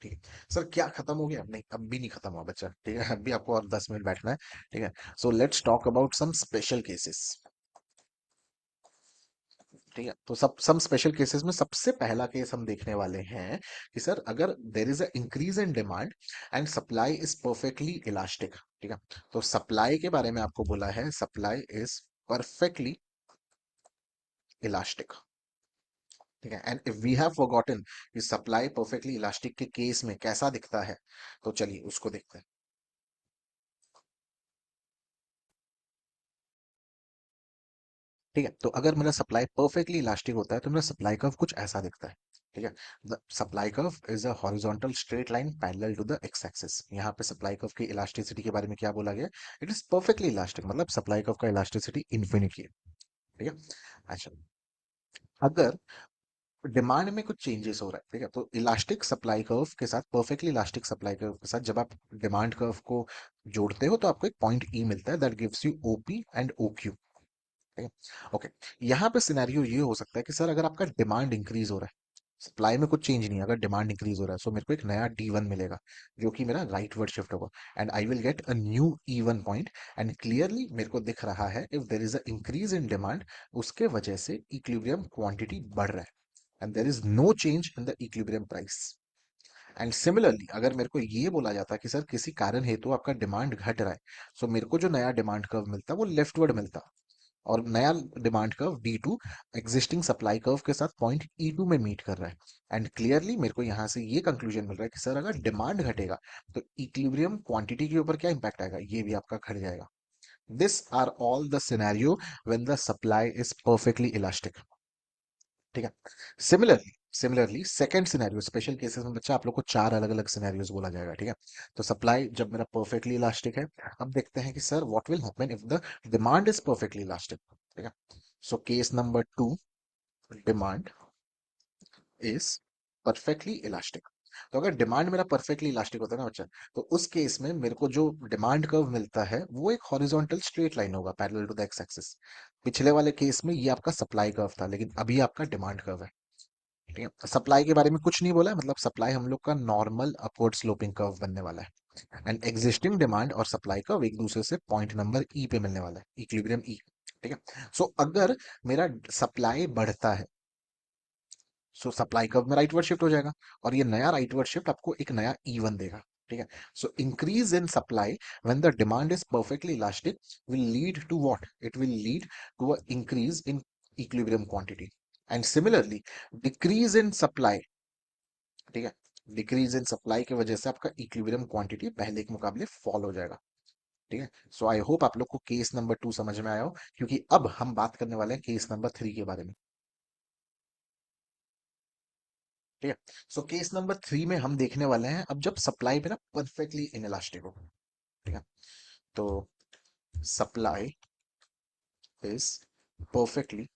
ठीक है सर, क्या खत्म हो गया? नहीं, अब भी नहीं खत्म हुआ बच्चा। ठीक है, अब भी आपको और 10 मिनट बैठना है। ठीक है, so let's talk about some special cases. ठीक है, तो सम स्पेशल केसेस में सबसे पहला केस हम देखने वाले हैं कि सर अगर देर is a increase in demand and supply is perfectly elastic. ठीक है, तो सप्लाई के बारे में आपको बोला है, सप्लाई इज परफेक्टली इलास्टिक। ठीक है, and if we have forgotten कि सप्लाई परफेक्टली इलास्टिक के केस में कैसा दिखता है, तो चलिए उसको देखते हैं। ठीक है, तो अगर मेरा सप्लाई परफेक्टली इलास्टिक होता है, तो मेरा सप्लाई कर्व कुछ ऐसा दिखता है। ठीक है, the supply curve is a horizontal straight line parallel to the X axis. यहाँ पे सप्लाई कर्व की इलास्टिसिटी के बारे में क्या बोला गया? इट इज परफेक्टली इलास्टिक, मतलब सप्लाई कर्व का इलास्टिसिटी इन्फिनिटी है। ठीक है, अच्छा, अगर डिमांड में कुछ चेंजेस हो रहा है, ठीक है, तो इलास्टिक सप्लाई कर्व के साथ, परफेक्टली इलास्टिक सप्लाई कर्व के साथ जब आप डिमांड कर्व को जोड़ते हो, तो आपको एक पॉइंट ई मिलता है, that gives you OP and OQ। ठीक है, ओके, यहाँ पे सिनेरियो ये हो सकता है कि सर अगर आपका डिमांड इंक्रीज हो रहा है, सप्लाई में कुछ चेंज नहीं है, अगर डिमांड इंक्रीज हो रहा है, सो मेरे को एक नया D1 मिलेगा, जो कि मेरा राइट वर्ड शिफ्ट होगा। And I will get a new E1 point. And clearly मेरे को दिख रहा है, if there is a increase in demand, उसके वजह से इक्विलिब्रियम क्वांटिटी बढ़ रहा है, and there is no change in the equilibrium price. And similarly अगर मेरे को ये बोला जाता कि सर किसी कारण हेतु आपका डिमांड घट रहा है, सो मेरे को जो नया डिमांड कर्व मिलता वो लेफ्टवर्ड मिलता, और नया demand curve D2 existing supply curve के साथ पॉइंट E2 में मीट कर रहा है। एंड क्लियरली मेरे को यहाँ से ये कंक्लूजन मिल रहा है कि सर अगर डिमांड घटेगा, तो इक्विलिब्रियम क्वांटिटी के ऊपर क्या इंपैक्ट आएगा? ये भी आपका घट जाएगा। This are all the scenario when the supply is perfectly elastic. ठीक है, similarly similarly second scenario, special cases में बच्चा आप लोग को 4 अलग अलग सिनेरियोज बोला जाएगा। ठीक है, तो सप्लाई जब मेरा परफेक्टली इलास्टिक है, अब देखते हैं कि sir what will happen if the demand is perfectly elastic. ठीक है, so case number 2, demand is perfectly elastic. तो अगर डिमांड मेरा परफेक्टली इलास्टिक होता है ना बच्चा, तो उस केस में मेरे को जो डिमांड कर्व मिलता है वो एक हॉरिजॉन्टल स्ट्रेट लाइन होगा parallel to the X axis. पिछले वाले केस में ये आपका सप्लाई कर्व था, लेकिन अभी आपका डिमांड कर्व है। ठीक है, सप्लाई के बारे में कुछ नहीं बोला है, मतलब सप्लाई हम लोग का नॉर्मल अपवर्ड स्लोपिंग कर्व बनने वाला है। एंड एग्जिस्टिंग डिमांड और सप्लाई कर्व एक दूसरे से पॉइंट नंबर ई पे मिलने वाला है, इक्विलिब्रियम ई। ठीक है, सो अगर मेरा सप्लाई बढ़ता है, सो सप्लाई कर्व में राइटवर्ड शिफ्ट हो जाएगा, और ये नया राइटवर्ड शिफ्ट आपको एक नया E1 देगा। ठीक है। So increase in supply when the demand is perfectly elastic will lead to what, it will lead to a increase in equilibrium quantity. And similarly decrease in supply, ठीक है, decrease in supply की वजह से आपका equilibrium quantity पहले के मुकाबले fall हो जाएगा। ठीक है। सो आई होप आप लोग को केस नंबर 2 समझ में आया हो, क्योंकि अब हम बात करने वाले हैं केस नंबर 3 के बारे में। ठीक है। सो केस नंबर 3 में हम देखने वाले हैं अब जब सप्लाई पे ना परफेक्टली इनइलास्टिक हो। ठीक है। तो सप्लाई इज परफेक्टली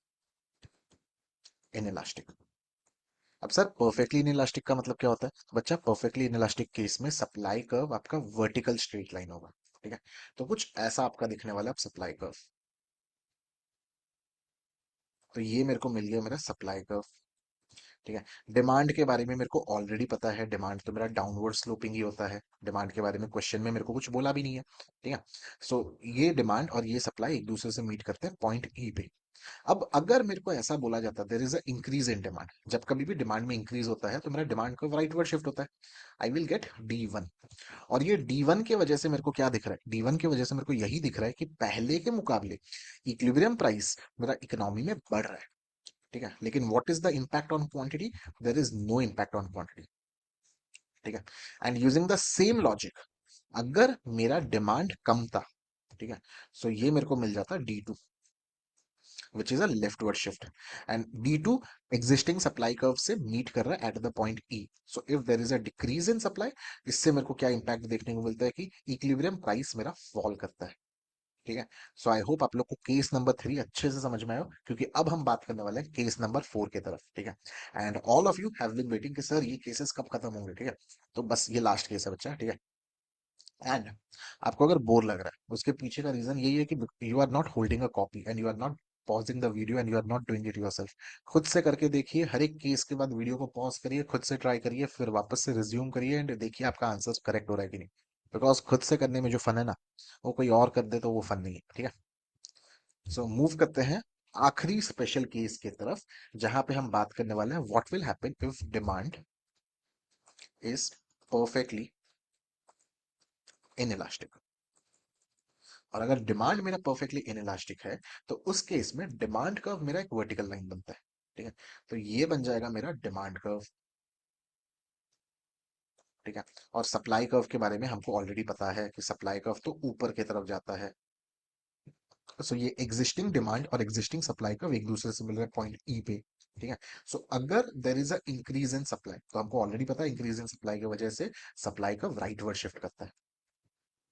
इनइलास्टिक। अब सर परफेक्टली इनइलास्टिक का मतलब क्या होता है? तो बच्चा परफेक्टली इनइलास्टिक केस में सप्लाई कर्व आपका वर्टिकल स्ट्रेट लाइन होगा। ठीक है। तो कुछ ऐसा आपका दिखने वाला है अब सप्लाई कर्व। तो ये मेरे को मिल गया मेरा सप्लाई कर्व। ठीक है। डिमांड के बारे में मेरे को ऑलरेडी पता है, डिमांड तो मेरा डाउनवर्ड स्लोपिंग ही होता है। डिमांड के बारे में क्वेश्चन में मेरे को कुछ बोला भी नहीं है। ठीक है। सो ये डिमांड और ये सप्लाई एक दूसरे से मीट करते हैं पॉइंट ई पे। अब अगर मेरे को ऐसा बोला जाता there is a increase in demand, जब कभी भी डिमांड में इंक्रीज होता है तो मेरा डिमांड का राइटवर्ड शिफ्ट होता है। I will gate D1। और ये D1 के वजह से मेरे को क्या दिख रहा है? D1 की वजह से मेरे को यही दिख रहा है कि पहले के मुकाबले इक्विलिब्रियम प्राइस मेरा इकोनॉमी में बढ़ रहा है। ठीक है। लेकिन what is the impact on quantity? There is no impact on quantity. ठीक है। And using the same logic, अगर मेरा डिमांड कम था, ठीक है, सो ये मेरे को मिल जाता D2, which is a leftward shift, and D2 existing supply curve से meet कर रहा है at the point E. So if there is a decrease in supply, इससे मेरे को क्या impact देखने को मिलता है कि equilibrium price मेरा fall करता है। ठीक है। सो आई होप आप लोग को केस नंबर 3 अच्छे से समझ में आयो, क्योंकि अब हम बात करने वाले हैं केस नंबर 4 की तरफ। ठीक है। And all of you have been waiting कि सर ये केसेस कब खत्म होंगे। ठीक है। तो बस ये लास्ट केस है बच्चा। ठीक है। एंड आपको अगर बोर लग रहा है उसके पीछे का रीजन यही है कि you are not holding a copy and you are not pausing the video and you are not doing it yourself. खुद से करके देखिए, हर एक केस के बाद वीडियो को पॉज करिए, खुद से ट्राई करिए, फिर वापस से रिज्यूम करिए एंड देखिए आपका आंसर करेक्ट हो रहा है कि नहीं। बिकॉज खुद से करने में जो फन है ना, वो कोई और कर दे तो वो फन नहीं है। ठीक है। सो मूव करते हैं आखिरी स्पेशल केस की तरफ, जहां पे हम बात करने वाले हैं what will happen if demand is perfectly inelastic. और अगर डिमांड मेरा परफेक्टली इनइलास्टिक है तो उस केस में डिमांड कर्व मेरा एक वर्टिकल लाइन बनता है। ठीक है। तो ये बन जाएगा मेरा डिमांड कर्व। ठीक है। और सप्लाई कर्व के बारे में हमको ऑलरेडी पता है कि सप्लाई कर्व तो ऊपर की तरफ जाता है। सो ये एग्जिस्टिंग डिमांड और एग्जिस्टिंग सप्लाई कर्व एक दूसरे से मिल रहा है पॉइंट ई पे। ठीक है। सो अगर देर is a increase in supply, तो हमको ऑलरेडी पता है इंक्रीज इन सप्लाई की वजह से सप्लाई कर्व राइटवर्ड शिफ्ट करता है।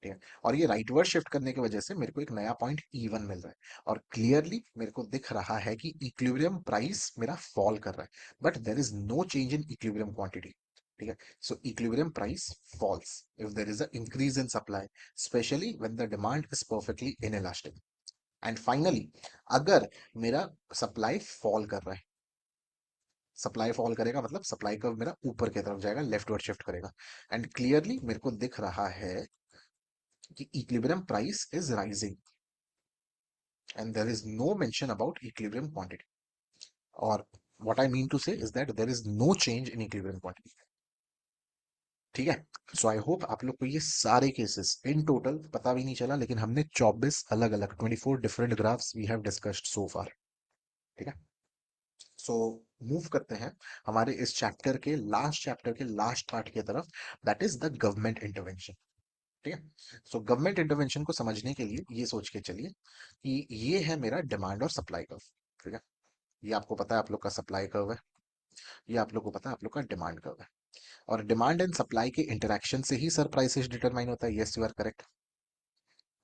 ठीक है। और ये राइटवर्ड शिफ्ट करने की वजह से मेरे को एक नया पॉइंट E1 मिल रहा है, और क्लियरली मेरे को दिख रहा है कि इक्विलिब्रियम प्राइस मेरा फॉल कर रहा है, but there is no change in equilibrium quantity. ठीक है। So equilibrium price falls if there is a increase in supply, specially when the demand is perfectly inelastic. And finally अगर मेरा supply fall कर रहा है, सप्लाई फॉल करेगा मतलब supply curve मेरा ऊपर की तरफ जाएगा, लेफ्टवर्ड शिफ्ट करेगा, एंड क्लियरली मेरे को दिख रहा है कि equilibrium price is rising and there is no mention about equilibrium quantity, or what I mean to say is that there is no change in equilibrium quantity। ठीक है। सो I hope आप लोग को ये सारे केसेस इन टोटल पता भी नहीं चला, लेकिन हमने 24 अलग अलग 24 different graphs we have discussed so far. ठीक है। सो मूव करते हैं हमारे इस चैप्टर के लास्ट पार्ट की तरफ, that is the government intervention. ठीक है। सो गवर्नमेंट इंटरवेंशन को समझने के लिए ये सोच के चलिए कि ये है मेरा डिमांड और सप्लाई कर्व। ठीक है। ये आपको पता है आप लोग का सप्लाई कर्व है, ये आप लोग को पता है आप लोग का डिमांड कर्व है। और डिमांड एंड सप्लाई के इंटरेक्शन से ही सर प्राइसेस डिटरमाइन होता है। Yes, you are correct.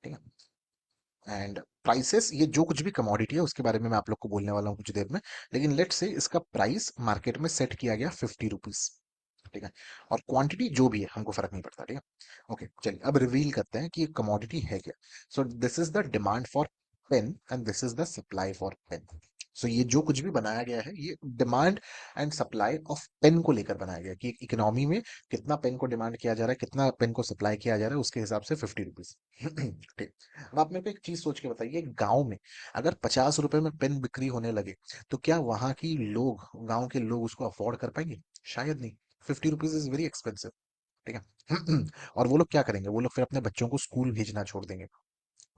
ठीक है। एंड प्राइसेस ये जो कुछ भी कमोडिटी है उसके बारे में मैं आप लोग को बोलने वाला हूँ कुछ देर में, लेकिन लेट से इसका प्राइस मार्केट में सेट किया गया 50 रुपीज। ठीक है। और क्वांटिटी जो भी है हमको फर्क नहीं पड़ता। ठीक है। ओके, चलिए अब रिवील करते हैं कि ये कमोडिटी है क्या। So this is the demand for pen and this is the supply for pen. सो ये जो कुछ भी बनाया गया है ये demand and supply of pen को लेकर बनाया गया है कि इकोनॉमी में कितना पेन को डिमांड किया जा रहा है, कितना पेन को सप्लाई किया जा रहा है, उसके हिसाब से 50 रुपीज। ठीक। अब आप मेरे को एक चीज सोच के बताइए, गांव में अगर 50 रुपए में पेन बिक्री होने लगे तो क्या वहां की लोग, गांव के लोग उसको अफोर्ड कर पाएंगे? शायद नहीं। 50 रुपीज इज वेरी एक्सपेंसिव। ठीक है। और वो लोग क्या करेंगे, वो लोग फिर अपने बच्चों को स्कूल भेजना छोड़ देंगे।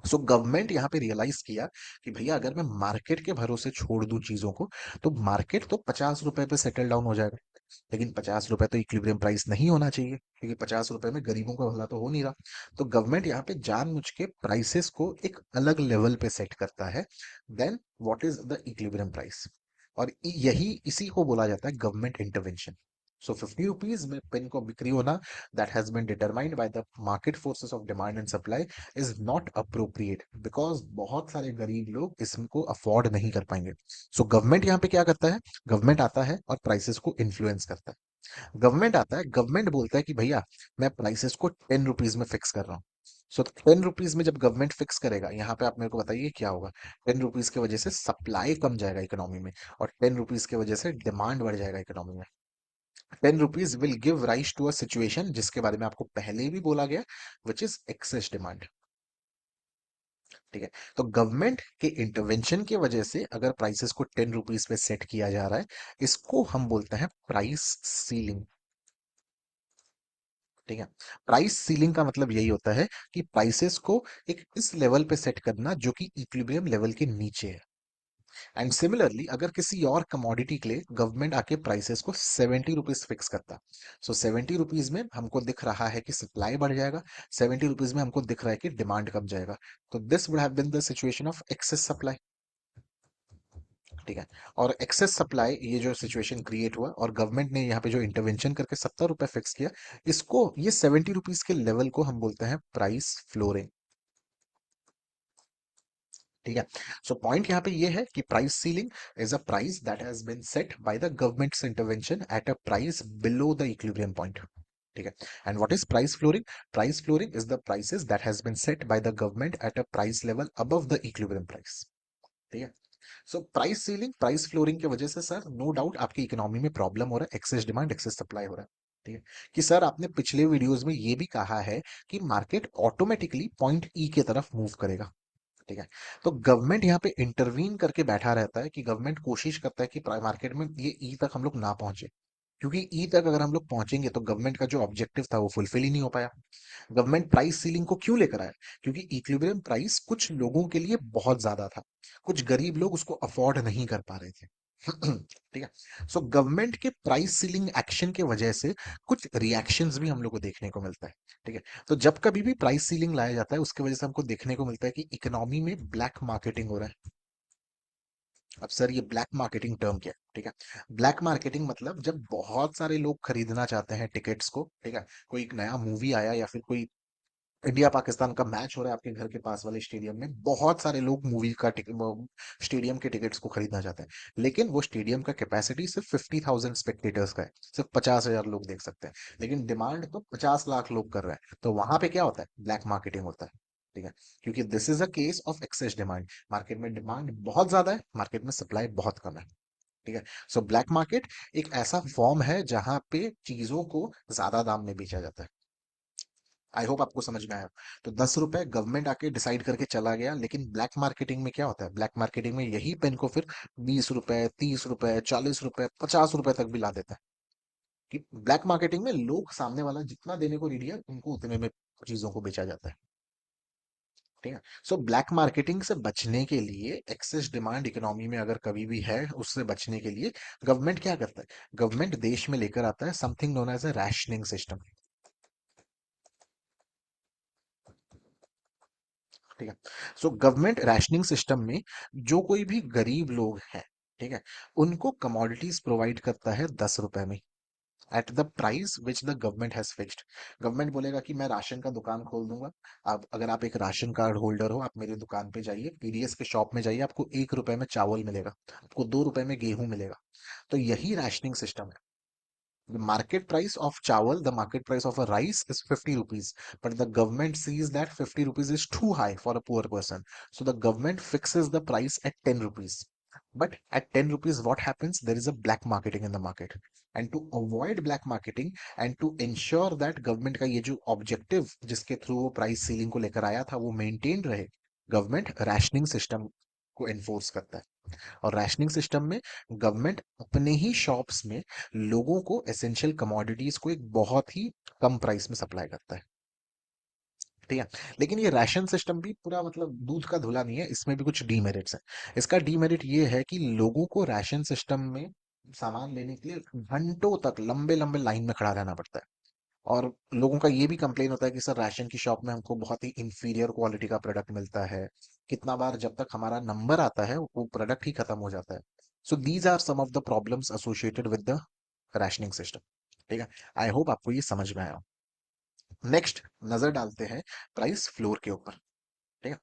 सो गवर्नमेंट यहाँ पे रियलाइज किया कि भैया अगर मैं मार्केट के भरोसे छोड़ दूं चीजों को, तो मार्केट तो 50 रुपए पे सेटल डाउन हो जाएगा, लेकिन 50 रुपए तो इक्विलिब्रियम प्राइस नहीं होना चाहिए, क्योंकि 50 रुपए में गरीबों का भला तो हो नहीं रहा। तो गवर्नमेंट यहाँ पे जानबूझ के प्राइसेस को एक अलग लेवल पे सेट करता है then what is the equilibrium price. और यही इसी को बोला जाता है गवर्नमेंट इंटरवेंशन। सो 50 रुपीज में पेन को बिक्री होना, that has been determined by the market forces of demand and supply, is not appropriate, because बहुत सारे गरीब लोग इसको अफोर्ड नहीं कर पाएंगे। सो गवर्नमेंट यहाँ पे क्या करता है, गवर्नमेंट आता है और प्राइसेस को इन्फ्लुएंस करता है। गवर्नमेंट आता है, गवर्नमेंट बोलता है कि भैया मैं प्राइसेस को 10 रुपीज में फिक्स कर रहा हूँ। सो 10 रुपीज में जब गवर्नमेंट फिक्स करेगा, यहाँ पे आप मेरे को बताइए क्या होगा। 10 रुपीज की वजह से सप्लाई कम जाएगा इकोनॉमी में, और 10 रुपीज की वजह से डिमांड बढ़ जाएगा इकोनॉमी में। 10 rupees will give rise to a situation जिसके बारे में आपको पहले भी बोला गया, विच इज एक्सेस डिमांड। ठीक है। तो गवर्नमेंट के इंटरवेंशन की वजह से अगर प्राइसेस को 10 रुपीज पे सेट किया जा रहा है, इसको हम बोलते हैं प्राइस सीलिंग। ठीक है। प्राइस सीलिंग का मतलब यही होता है कि प्राइसेस को एक इस लेवल पे सेट करना जो कि इक्विलिब्रियम लेवल के नीचे है। एंड सिमिलरली अगर किसी और कमोडिटी के लिए गवर्नमेंट आके प्राइसेस को 70 रुपीज फिक्स करता, सो 70 रुपीज में हमको दिख रहा है कि सप्लाई बढ़ जाएगा, 70 रुपीज में हमको दिख रहा है कि डिमांड कम जाएगा, तो this would have been the situation of excess supply. ठीक है। और एक्सेस सप्लाई, ये जो सिचुएशन क्रिएट हुआ और गवर्नमेंट ने यहाँ पे जो इंटरवेंशन करके 70 रुपए फिक्स किया, इसको ये 70 रुपीज के लेवल को हम बोलते हैं प्राइस फ्लोरिंग। ठीक है। सो पॉइंट यहाँ पे ये है कि price ceiling is a price that has been set by the government's intervention at a price below the equilibrium point. ठीक है। And what is price flooring, price flooring is the prices that has been set by the government at a price level above the equilibrium price. ठीक है। So price ceiling, price flooring की वजह से sir no doubt आपकी economy में problem हो रहा है, एक्सेस डिमांड एक्सेस सप्लाई हो रहा है। ठीक है। कि सर आपने पिछले वीडियोस में ये भी कहा है कि मार्केट ऑटोमेटिकली पॉइंट ई की तरफ मूव करेगा। ठीक है। तो गवर्नमेंट यहाँ पे इंटरवीन करके बैठा रहता है कि गवर्नमेंट कोशिश करता है कि मार्केट में ये ई तक हम लोग ना पहुंचे, क्योंकि ई तक अगर हम लोग पहुंचेंगे तो गवर्नमेंट का जो ऑब्जेक्टिव था वो फुलफिल ही नहीं हो पाया। गवर्नमेंट प्राइस सीलिंग को क्यों लेकर आया, क्योंकि इक्विलिब्रियम प्राइस कुछ लोगों के लिए बहुत ज्यादा था, कुछ गरीब लोग उसको अफोर्ड नहीं कर पा रहे थे। ठीक है। सो गवर्नमेंट के प्राइस सीलिंग एक्शन के वजह से कुछ रिएक्शंस भी हम लोग को देखने को मिलता है। ठीक है। तो जब कभी भी प्राइस सीलिंग लाया जाता है उसके वजह से हमको देखने को मिलता है कि इकोनॉमी में ब्लैक मार्केटिंग हो रहा है। अब सर ये ब्लैक मार्केटिंग टर्म क्या है? ठीक है। ब्लैक मार्केटिंग मतलब जब बहुत सारे लोग खरीदना चाहते हैं टिकट्स को, ठीक है, कोई एक नया मूवी आया या फिर कोई इंडिया पाकिस्तान का मैच हो रहा है आपके घर के पास वाले स्टेडियम में, बहुत सारे लोग मूवी का स्टेडियम के टिकट्स को खरीदना चाहते हैं, लेकिन वो स्टेडियम का कैपेसिटी सिर्फ 50,000 स्पेक्टेटर्स का है, सिर्फ 50,000 लोग देख सकते हैं, लेकिन डिमांड तो 50 लाख लोग कर रहे हैं, तो वहां पे क्या होता है, ब्लैक मार्केटिंग होता है। ठीक है। क्योंकि this is a case of excess demand, market में डिमांड बहुत ज्यादा है, मार्केट में सप्लाई बहुत कम है। ठीक है। सो ब्लैक मार्केट एक ऐसा फॉर्म है जहां पे चीजों को ज्यादा दाम में बेचा जाता है। आई होप आपको समझ में आया। तो 10 रुपए गवर्नमेंट आके डिसाइड करके चला गया, लेकिन ब्लैक मार्केटिंग में क्या होता है, ब्लैक मार्केटिंग में यही पेन को फिर 20 रुपए, 30 रुपए, 40 रुपए, 50 रुपए तक भी ला देता है। कि ब्लैक मार्केटिंग में लोग सामने वाला जितना देने को रेडी है उनको उतने में चीजों को बेचा जाता है। ठीक है। सो ब्लैक मार्केटिंग से बचने के लिए, एक्सेस डिमांड इकोनॉमी में अगर कभी भी है, उससे बचने के लिए गवर्नमेंट क्या करता है, गवर्नमेंट देश में लेकर आता है something known as a rationing system. ठीक है। सो गवर्नमेंट रैशनिंग सिस्टम में जो कोई भी गरीब लोग हैं, ठीक है, उनको कमोडिटीज प्रोवाइड करता है 10 रुपए में, at the price which the government has fixed. Government बोलेगा कि मैं राशन का दुकान खोल दूंगा, अब अगर आप एक राशन कार्ड होल्डर हो, आप मेरी दुकान पे जाइए, पीडीएस के शॉप में जाइए, आपको 1 रुपए में चावल मिलेगा, आपको 2 रुपए में गेहूं मिलेगा। तो यही राशनिंग सिस्टम है। The market price of chawal, the market price of a rice is 50 rupees. But the government sees that 50 rupees is too high for a poor person. So the government fixes the price at 10 rupees. But at 10 rupees, what happens? There is a black marketing in the market. And to avoid black marketing and to ensure that government का ये जो objective जिसके through वो price ceiling को लेकर आया था वो मेंटेन रहे, गवर्नमेंट रैशनिंग सिस्टम को एनफोर्स करता है। और राशनिंग सिस्टम में गवर्नमेंट अपने ही शॉप्स में लोगों को एसेंशियल कमोडिटीज को एक बहुत ही कम प्राइस में सप्लाई करता है, ठीक है। लेकिन ये राशन सिस्टम भी पूरा मतलब दूध का धुला नहीं है, इसमें भी कुछ डीमेरिट्स है। इसका डीमेरिट ये है कि लोगों को राशन सिस्टम में सामान लेने के लिए घंटों तक लंबे लंबे लाइन में खड़ा रहना पड़ता है। और लोगों का ये भी कंप्लेन होता है कि सर राशन की शॉप में हमको बहुत ही इंफीरियर क्वालिटी का प्रोडक्ट मिलता है, कितना बार जब तक हमारा नंबर आता है वो प्रोडक्ट ही खत्म हो जाता है। So these are some of the problems associated with the rationing system, ठीक है। आई होप आपको ये समझ में आया। नेक्स्ट नजर डालते हैं प्राइस फ्लोर के ऊपर, ठीक है।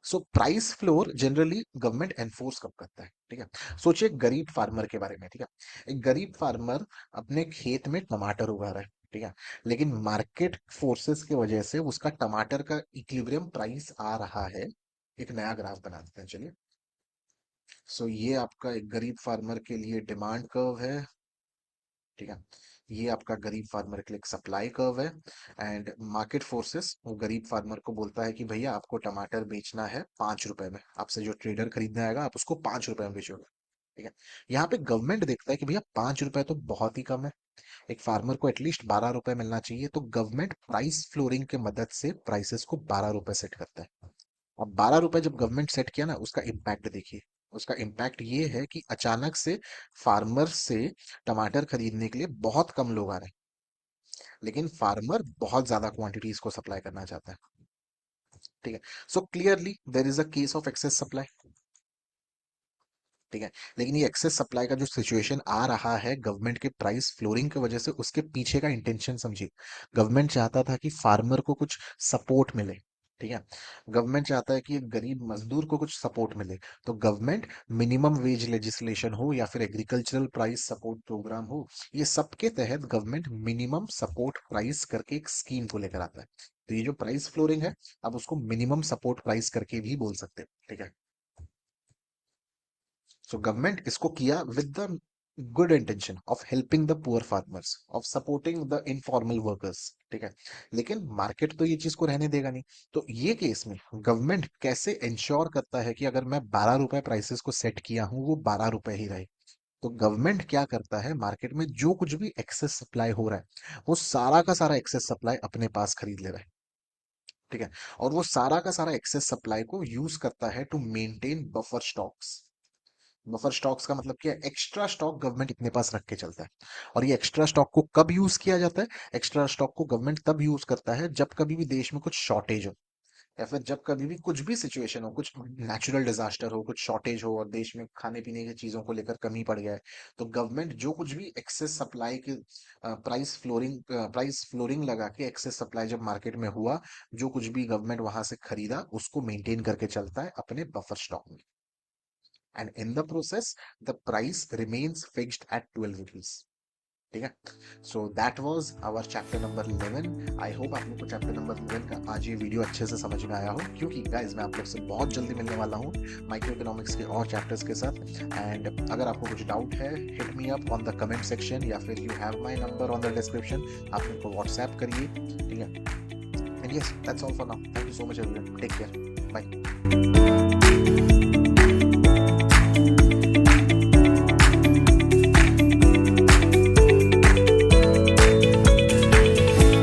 So price floor generally government enforce कब करता है, ठीक है। सोचिए एक गरीब फार्मर के बारे में, ठीक है। एक गरीब फार्मर अपने खेत में टमाटर उगा रहा है, ठीक है। लेकिन मार्केट फोर्सेस की वजह से उसका टमाटर का इक्विलिब्रियम प्राइस आ रहा है। एक नया ग्राफ बनाते हैं, चलिए। सो ये आपका एक गरीब फार्मर के लिए डिमांड कर्व है, ठीक है। ये आपका गरीब फार्मर के लिए एक सप्लाई कर्व है। एंड मार्केट फोर्सेस वो गरीब फार्मर को बोलता है कि भैया आपको टमाटर बेचना है 5 रुपए में, आपसे जो ट्रेडर खरीदने आएगा आप उसको 5 रुपए में बेचोगे, ठीक है। यहाँ पे गवर्नमेंट देखता है कि भैया 5 रुपए तो बहुत ही कम है, एक फार्मर को एटलीस्ट 12 रुपए मिलना चाहिए, तो गवर्नमेंट प्राइस फ्लोरिंग के मदद से प्राइसेस को 12 रुपए सेट करता है। अब 12 रुपए जब गवर्नमेंट सेट किया ना, उसका इम्पैक्ट देखिए। उसका इम्पैक्ट ये है कि अचानक से फार्मर से टमाटर खरीदने के लिए बहुत कम लोग आ रहे हैं, लेकिन फार्मर बहुत ज्यादा क्वांटिटीज को सप्लाई करना चाहता है, ठीक है। So clearly there is a case of excess supply, ठीक है। लेकिन ये एक्सेस सप्लाई का जो सिचुएशन आ रहा है गवर्नमेंट के प्राइस फ्लोरिंग की वजह से, उसके पीछे का इंटेंशन समझिए। गवर्नमेंट चाहता था कि फार्मर को कुछ सपोर्ट मिले, ठीक है। गवर्नमेंट चाहता है कि एक गरीब मजदूर को कुछ सपोर्ट मिले। तो गवर्नमेंट मिनिमम वेज लेजिस्लेशन हो या फिर एग्रीकल्चरल प्राइस सपोर्ट प्रोग्राम हो, ये सबके तहत गवर्नमेंट मिनिमम सपोर्ट प्राइस करके एक स्कीम को लेकर आता है। तो ये जो प्राइस फ्लोरिंग है, आप उसको मिनिमम सपोर्ट प्राइस करके भी बोल सकते हैं, ठीक है। सो गवर्नमेंट इसको किया with the good intention of helping the poor farmers, of supporting the informal workers, ठीक है। लेकिन मार्केट तो ये चीज को रहने देगा नहीं। तो ये केस में गवर्नमेंट कैसे इंश्योर करता है कि अगर मैं 12 रुपए प्राइसेस को सेट किया हूं वो 12 रुपए ही रहे। तो गवर्नमेंट क्या करता है, मार्केट में जो कुछ भी एक्सेस सप्लाई हो रहा है वो सारा का सारा एक्सेस सप्लाई अपने पास खरीद ले रहा है, ठीक है। और वो सारा का सारा एक्सेस सप्लाई को यूज करता है to maintain buffer stocks. Buffer stocks का मतलब क्या है, एक्स्ट्रा स्टॉक गवर्नमेंट अपने पास रख के चलता है। और ये एक्स्ट्रा स्टॉक को कब यूज किया जाता है, एक्स्ट्रा स्टॉक को गवर्नमेंट तब यूज करता है जब कभी भी देश में कुछ शॉर्टेज हो, या फिर जब कभी भी कुछ भी सिचुएशन हो, कुछ नेचुरल डिजास्टर हो, कुछ शॉर्टेज हो और देश में खाने पीने की चीजों को लेकर कमी पड़ गया है। तो गवर्नमेंट जो कुछ भी एक्सेस सप्लाई के प्राइस फ्लोरिंग लगा के एक्सेस सप्लाई जब मार्केट में हुआ, जो कुछ भी गवर्नमेंट वहां से खरीदा उसको मेंटेन करके चलता है अपने बफर स्टॉक में। And in the process the price remains fixed at 12 rupees, ठीक है। So that was our chapter number 11। I hope आप लोग को चैप्टर नंबर 11 का आज ये वीडियो अच्छे से समझ में आया हो, क्योंकि गाइस मैं आप लोग से बहुत जल्दी मिलने वाला हूँ माइक्रो इकोनॉमिक्स के और चैप्टर्स के साथ। एंड अगर आपको कुछ डाउट है, hit me up on the comment section, या फिर you have my number on the description, आप मेरे को व्हाट्सएप करिए, ठीक है। And yes that's all for now, thank you so much everyone, take care, bye.